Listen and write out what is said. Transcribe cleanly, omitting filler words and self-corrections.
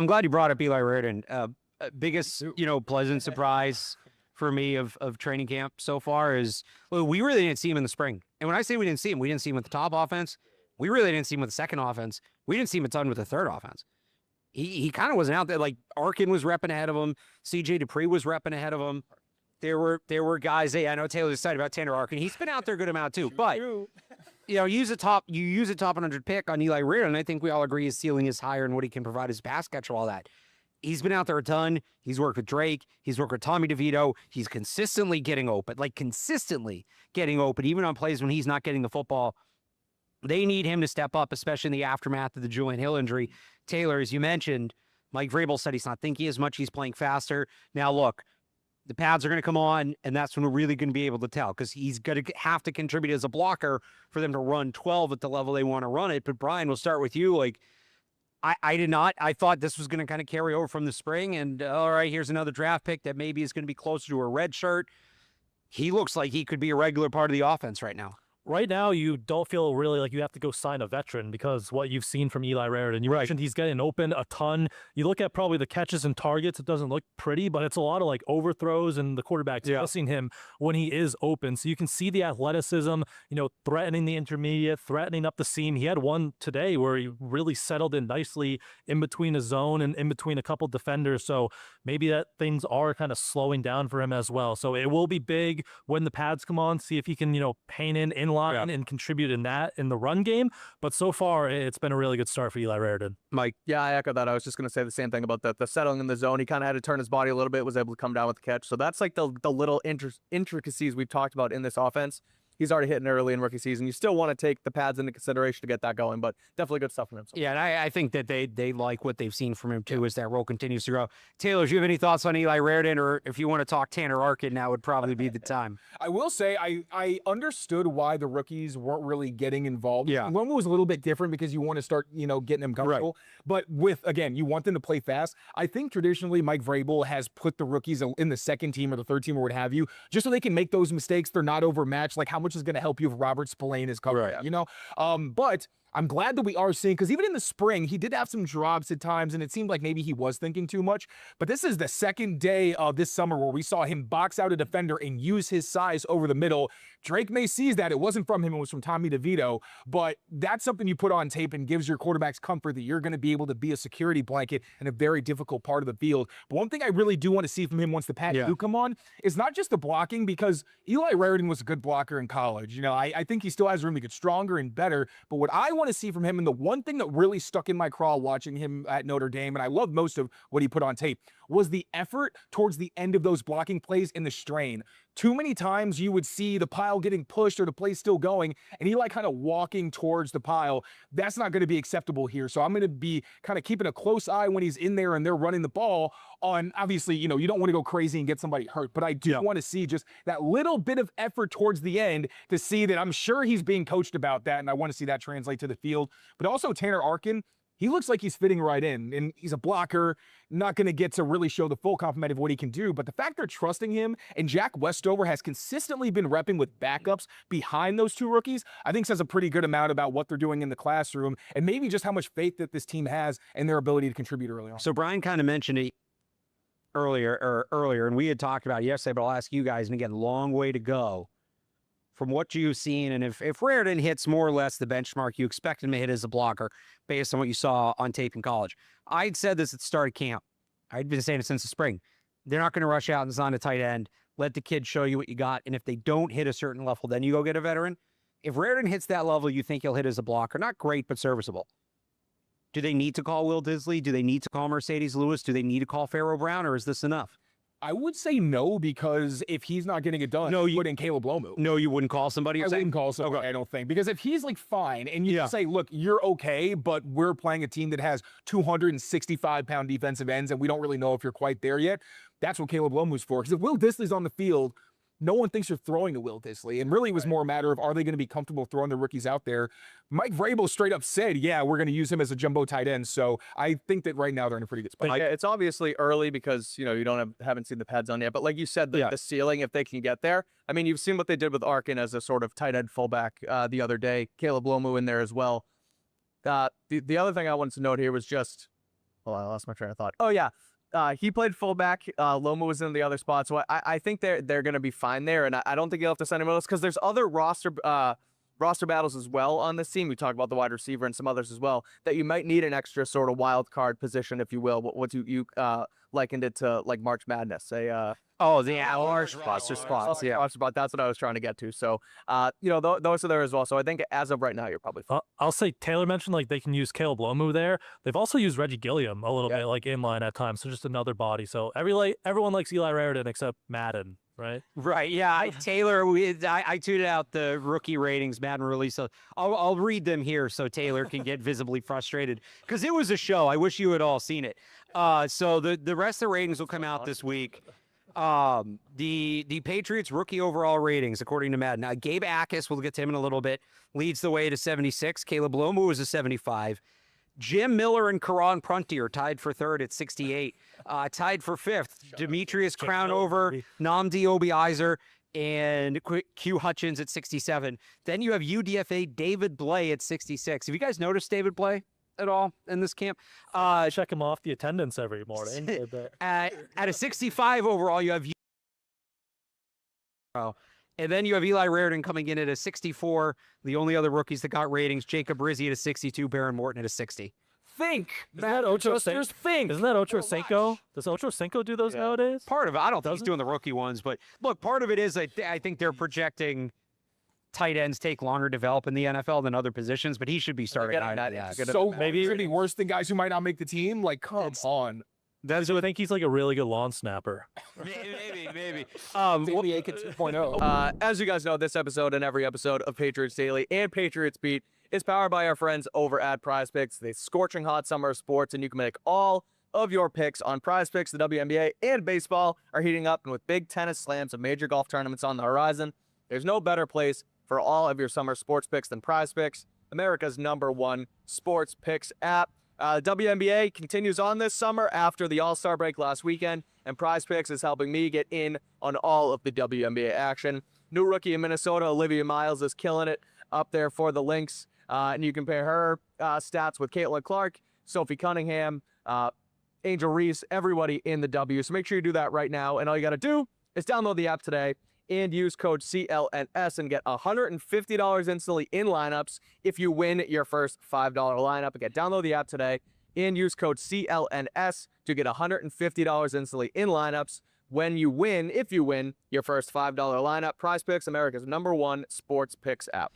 I'm glad you brought up Eli Raridon. Biggest, pleasant surprise for me of training camp so far is, well, we really didn't see him in the spring. And when I say we didn't see him with the top offense. We really didn't see him with the second offense. We didn't see him a ton with the third offense. He kind of wasn't out there. Like Arkin was repping ahead of him. CJ Dupree was repping ahead of him. There were guys. Hey, I know Taylor's excited about Tanner Arkin. He's been out there a good amount too. But you use a top 100 pick on Eli Raridon, and I think we all agree his ceiling is higher and what he can provide as pass catcher, all that. He's been out there a ton. He's worked with Drake. He's worked with Tommy DeVito. He's consistently getting open, even on plays when he's not getting the football. They need him to step up, especially in the aftermath of the Julian Hill injury. Taylor, as you mentioned, Mike Vrabel said he's not thinking as much. He's playing faster. Now, look, the pads are going to come on, and that's when we're really going to be able to tell, because he's going to have to contribute as a blocker for them to run 12 at the level they want to run it. But, Brian, we'll start with you. I did not. I thought this was going to kind of carry over from the spring, and all right, here's another draft pick that maybe is going to be closer to a red shirt. He looks like he could be a regular part of the offense right now. Right now, you don't feel really like you have to go sign a veteran because what you've seen from Eli Raridon. You mentioned he's getting open a ton. You look at probably the catches and targets. It doesn't look pretty, but it's a lot of overthrows and the quarterback's missing him when he is open. So you can see the athleticism, threatening the intermediate, threatening up the seam. He had one today where he really settled in nicely in between a zone and in between a couple defenders. So maybe that things are kind of slowing down for him as well. So it will be big when the pads come on. See if he can, paint in line and contribute in the run game. But so far, it's been a really good start for Eli Raridon. Mike. Yeah, I echo that. I was just going to say the same thing about the settling in the zone. He kind of had to turn his body a little bit, was able to come down with the catch. So that's like the little intricacies we've talked about in this offense. He's already hitting early in rookie season. You still want to take the pads into consideration to get that going, but definitely good stuff from him. Yeah, and I think that they like what they've seen from him, too, as that role continues to grow. Taylor, do you have any thoughts on Eli Raridon, or if you want to talk Tanner Arkin, now would probably be the time? I will say I understood why the rookies weren't really getting involved. Yeah. One was a little bit different because you want to start, getting them comfortable. Right. But again, you want them to play fast. I think traditionally Mike Vrabel has put the rookies in the second team or the third team or what have you, just so they can make those mistakes. They're not overmatched. Like, how much is going to help you if Robert Spillane is covering, but I'm glad that we are seeing, because even in the spring, he did have some drops at times, and it seemed like maybe he was thinking too much. But this is the second day of this summer where we saw him box out a defender and use his size over the middle. Drake may seize that. It wasn't from him. It was from Tommy DeVito. But that's something you put on tape and gives your quarterbacks comfort that you're going to be able to be a security blanket in a very difficult part of the field. But one thing I really do want to see from him once the pads do come on is not just the blocking, because Eli Raridon was a good blocker in college. I think he still has room to get stronger and better. But what I want to see from him, and the one thing that really stuck in my craw watching him at Notre Dame, and I love most of what he put on tape, was the effort towards the end of those blocking plays in the strain. Too many times you would see the pile getting pushed or the play still going, and Eli kind of walking towards the pile. That's not going to be acceptable here. So I'm going to be kind of keeping a close eye when he's in there and they're running the ball on, obviously, you don't want to go crazy and get somebody hurt, but I do want to see just that little bit of effort towards the end to see that I'm sure he's being coached about that, and I want to see that translate to the field. But also Tanner Arkin, he looks like he's fitting right in, and he's a blocker, not going to get to really show the full complement of what he can do. But the fact they're trusting him, and Jack Westover has consistently been repping with backups behind those two rookies, I think says a pretty good amount about what they're doing in the classroom, and maybe just how much faith that this team has in their ability to contribute early on. So Brian kind of mentioned it earlier, and we had talked about it yesterday, but I'll ask you guys, and again, long way to go from what you've seen. And if Raridon hits more or less the benchmark you expect him to hit as a blocker based on what you saw on tape in college. I'd said this at the start of camp. I'd been saying it since the spring. They're not going to rush out and sign a tight end. Let the kid show you what you got. And if they don't hit a certain level, then you go get a veteran. If Raridon hits that level you think he'll hit as a blocker, not great, but serviceable. Do they need to call Will Disley? Do they need to call Mercedes Lewis? Do they need to call Pharaoh Brown, or is this enough? I would say no, because if he's not getting it done, you put in Caleb Lomu. No, you wouldn't call somebody? I wouldn't call somebody, I don't think. Because if he's fine, and you say, look, you're okay, but we're playing a team that has 265-pound defensive ends, and we don't really know if you're quite there yet, that's what Caleb Lomu's for. Because if Will Disley's on the field, no one thinks you're throwing to Will Disley. And really it was more a matter of, are they going to be comfortable throwing the rookies out there? Mike Vrabel straight up said, yeah, we're going to use him as a jumbo tight end. So I think that right now they're in a pretty good spot. Yeah, it's obviously early because, you haven't seen the pads on yet. But like you said, the ceiling, if they can get there. I mean, you've seen what they did with Arkin as a sort of tight end fullback the other day. Caleb Lomu in there as well. The other thing I wanted to note here was just Oh, I lost my train of thought. Oh yeah, he played fullback. Loma was in the other spot, so I think they're going to be fine there, and I don't think you'll have to send him else because there's other roster battles as well on this team. We talk about the wide receiver and some others as well that you might need an extra sort of wild card position, if you will. What you likened it to, like March Madness, the roster spots. Yeah, roster spot. That's what I was trying to get to. So, those are there as well. So I think as of right now, you're probably fine. I'll say Taylor mentioned like they can use Caleb Lomu there. They've also used Reggie Gilliam a little bit, like inline at times. So just another body. So everyone likes Eli Raridon except Madden, right? Right. Yeah. I tweeted out the rookie ratings Madden release. So I'll read them here so Taylor can get visibly frustrated because it was a show. I wish you had all seen it. So the rest of the ratings will come out this week. The Patriots rookie overall ratings according to Madden. Now, Gabe Akis, we'll get to him in a little bit, leads the way to 76. Caleb Lomu is a 75. Jim Miller and Karan Prunty are tied for third at 68. Tied for fifth, Demetrius Crownover, Nnamdi Obiizer, and Q Hutchins at 67. Then you have UDFA David Blay at 66. Have you guys noticed David Blay at all in this camp? Check him off the attendance every morning. At a 65 overall, you have and then you have Eli Raridon coming in at a 64. The only other rookies that got ratings, Jacob Rizzi at a 62, Baron Morton at a 60. Think. Isn't that Ocho Cinco? Does Ocho Cinco do those nowadays? Part of it. I don't think he's doing the rookie ones, but look, part of it is I think they're projecting tight ends take longer to develop in the NFL than other positions, but he should be starting. So maybe really worse than guys who might not make the team. Like, come on. So I think he's like a really good lawn snapper. Maybe. Daily Aiken 2.0. As you guys know, this episode and every episode of Patriots Daily and Patriots Beat is powered by our friends over at Prize Picks. The scorching hot summer of sports, and you can make all of your picks on Prize Picks. The WNBA and baseball are heating up, and with big tennis slams and major golf tournaments on the horizon, there's no better place for all of your summer sports picks than Prize Picks, America's #1 sports picks app. WNBA continues on this summer after the All-Star break last weekend, and Prize Picks is helping me get in on all of the WNBA action. New rookie in Minnesota, Olivia Miles, is killing it up there for the Lynx, and you compare her stats with Caitlin Clark, Sophie Cunningham, Angel Reese, everybody in the W. So make sure you do that right now, and all you got to do is download the app today and use code CLNS and get $150 instantly in lineups if you win your first $5 lineup. Again, download the app today and use code CLNS to get $150 instantly in lineups if you win your first $5 lineup. Prize Picks, America's #1 sports picks app.